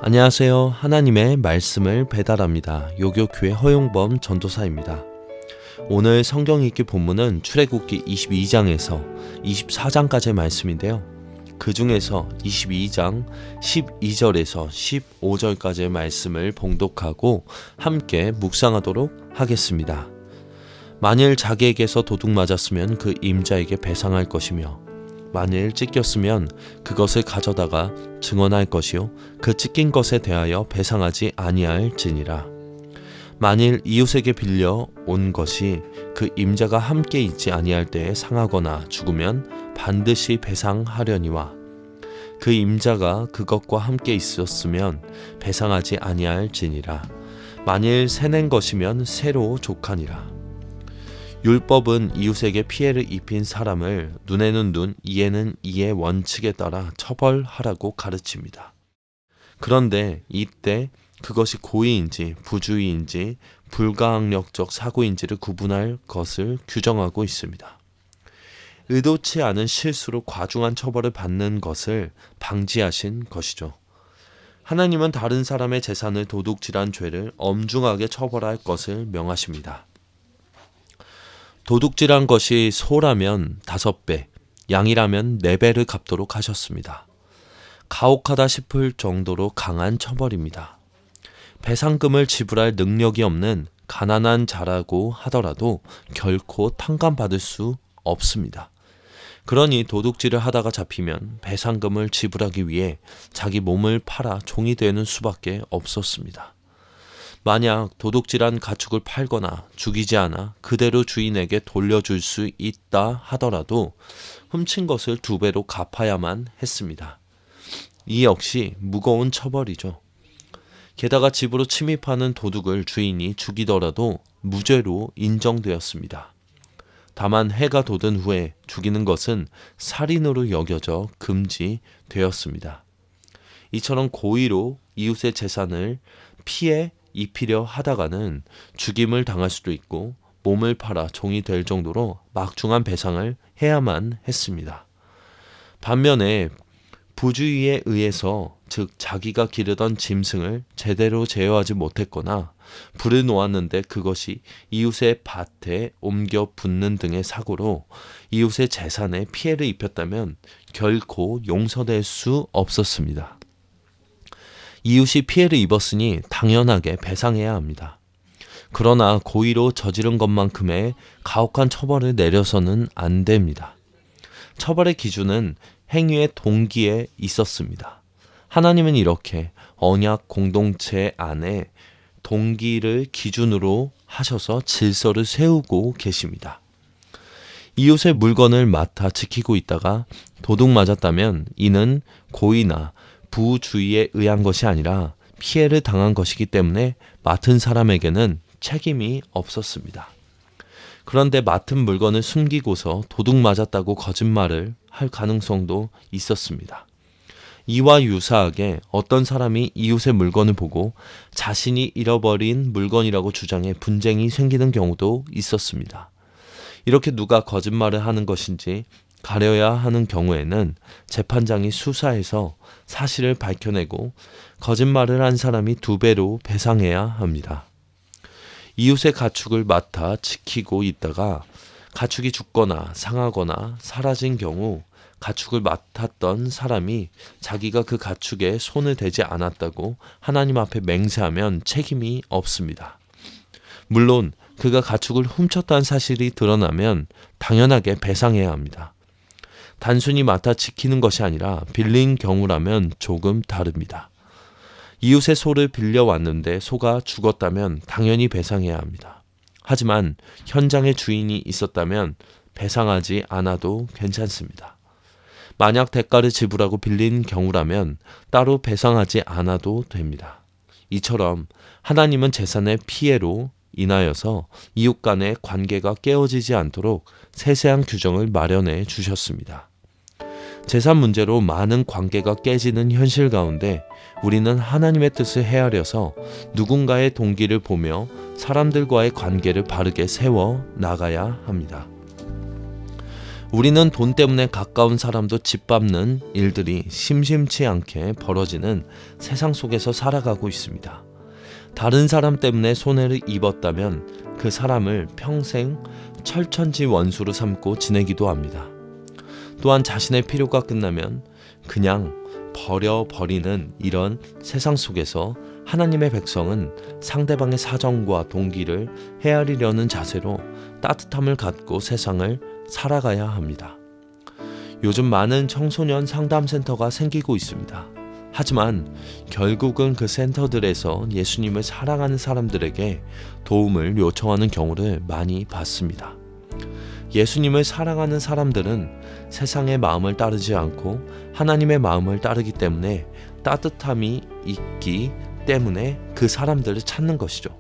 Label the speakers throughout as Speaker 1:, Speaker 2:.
Speaker 1: 안녕하세요. 하나님의 말씀을 배달합니다. 요교교회 허용범 전도사입니다. 오늘 성경 읽기 본문은 출애굽기 22장에서 24장까지의 말씀인데요. 그 중에서 22장 12절에서 15절까지의 말씀을 봉독하고 함께 묵상하도록 하겠습니다. 만일 자기에게서 도둑 맞았으면 그 임자에게 배상할 것이며 만일 찢겼으면 그것을 가져다가 증언할 것이요 그 찢긴 것에 대하여 배상하지 아니할지니라. 만일 이웃에게 빌려 온 것이 그 임자가 함께 있지 아니할 때에 상하거나 죽으면 반드시 배상하려니와 그 임자가 그것과 함께 있었으면 배상하지 아니할지니라. 만일 새낸 것이면 새로 족하니라. 율법은 이웃에게 피해를 입힌 사람을 눈에는 눈, 이에는 이의 원칙에 따라 처벌하라고 가르칩니다. 그런데 이때 그것이 고의인지 부주의인지 불가항력적 사고인지를 구분할 것을 규정하고 있습니다. 의도치 않은 실수로 과중한 처벌을 받는 것을 방지하신 것이죠. 하나님은 다른 사람의 재산을 도둑질한 죄를 엄중하게 처벌할 것을 명하십니다. 도둑질한 것이 소라면 5배, 양이라면 4배를 갚도록 하셨습니다. 가혹하다 싶을 정도로 강한 처벌입니다. 배상금을 지불할 능력이 없는 가난한 자라고 하더라도 결코 탕감받을 수 없습니다. 그러니 도둑질을 하다가 잡히면 배상금을 지불하기 위해 자기 몸을 팔아 종이 되는 수밖에 없었습니다. 만약 도둑질한 가축을 팔거나 죽이지 않아 그대로 주인에게 돌려줄 수 있다 하더라도 훔친 것을 2배로 갚아야만 했습니다. 이 역시 무거운 처벌이죠. 게다가 집으로 침입하는 도둑을 주인이 죽이더라도 무죄로 인정되었습니다. 다만 해가 돋은 후에 죽이는 것은 살인으로 여겨져 금지되었습니다. 이처럼 고의로 이웃의 재산을 피해 입히려 하다가는 죽임을 당할 수도 있고 몸을 팔아 종이 될 정도로 막중한 배상을 해야만 했습니다. 반면에 부주의에 의해서 즉 자기가 기르던 짐승을 제대로 제어하지 못했거나 불을 놓았는데 그것이 이웃의 밭에 옮겨 붙는 등의 사고로 이웃의 재산에 피해를 입혔다면 결코 용서될 수 없었습니다. 이웃이 피해를 입었으니 당연하게 배상해야 합니다. 그러나 고의로 저지른 것만큼의 가혹한 처벌을 내려서는 안 됩니다. 처벌의 기준은 행위의 동기에 있었습니다. 하나님은 이렇게 언약 공동체 안에 동기를 기준으로 하셔서 질서를 세우고 계십니다. 이웃의 물건을 맡아 지키고 있다가 도둑 맞았다면 이는 고의나 부주의에 의한 것이 아니라 피해를 당한 것이기 때문에 맡은 사람에게는 책임이 없었습니다. 그런데 맡은 물건을 숨기고서 도둑 맞았다고 거짓말을 할 가능성도 있었습니다. 이와 유사하게 어떤 사람이 이웃의 물건을 보고 자신이 잃어버린 물건이라고 주장해 분쟁이 생기는 경우도 있었습니다. 이렇게 누가 거짓말을 하는 것인지 가려야 하는 경우에는 재판장이 수사해서 사실을 밝혀내고 거짓말을 한 사람이 2배로 배상해야 합니다. 이웃의 가축을 맡아 지키고 있다가 가축이 죽거나 상하거나 사라진 경우 가축을 맡았던 사람이 자기가 그 가축에 손을 대지 않았다고 하나님 앞에 맹세하면 책임이 없습니다. 물론 그가 가축을 훔쳤다는 사실이 드러나면 당연하게 배상해야 합니다. 단순히 맡아 지키는 것이 아니라 빌린 경우라면 조금 다릅니다. 이웃의 소를 빌려왔는데 소가 죽었다면 당연히 배상해야 합니다. 하지만 현장에 주인이 있었다면 배상하지 않아도 괜찮습니다. 만약 대가를 지불하고 빌린 경우라면 따로 배상하지 않아도 됩니다. 이처럼 하나님은 재산의 피해로 인하여서 이웃 간의 관계가 깨어지지 않도록 세세한 규정을 마련해 주셨습니다. 재산 문제로 많은 관계가 깨지는 현실 가운데 우리는 하나님의 뜻을 헤아려서 누군가의 동기를 보며 사람들과의 관계를 바르게 세워 나가야 합니다. 우리는 돈 때문에 가까운 사람도 짓밟는 일들이 심심치 않게 벌어지는 세상 속에서 살아가고 있습니다. 다른 사람 때문에 손해를 입었다면 그 사람을 평생 철천지 원수로 삼고 지내기도 합니다. 또한 자신의 필요가 끝나면 그냥 버려버리는 이런 세상 속에서 하나님의 백성은 상대방의 사정과 동기를 헤아리려는 자세로 따뜻함을 갖고 세상을 살아가야 합니다. 요즘 많은 청소년 상담센터가 생기고 있습니다. 하지만 결국은 그 센터들에서 예수님을 사랑하는 사람들에게 도움을 요청하는 경우를 많이 봤습니다. 예수님을 사랑하는 사람들은 세상의 마음을 따르지 않고 하나님의 마음을 따르기 때문에 따뜻함이 있기 때문에 그 사람들을 찾는 것이죠.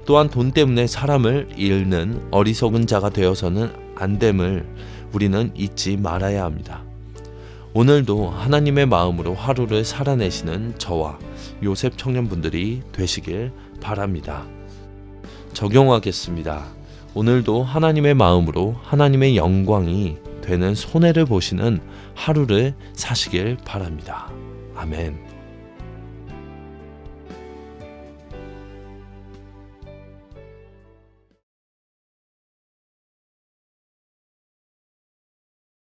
Speaker 1: 또한 돈 때문에 사람을 잃는 어리석은 자가 되어서는 안 됨을 우리는 잊지 말아야 합니다. 오늘도 하나님의 마음으로 하루를 살아내시는 저와 요셉 청년분들이 되시길 바랍니다. 적용하겠습니다. 오늘도 하나님의 마음으로 하나님의 영광이 되는 손해를 보시는 하루를 사시길 바랍니다. 아멘.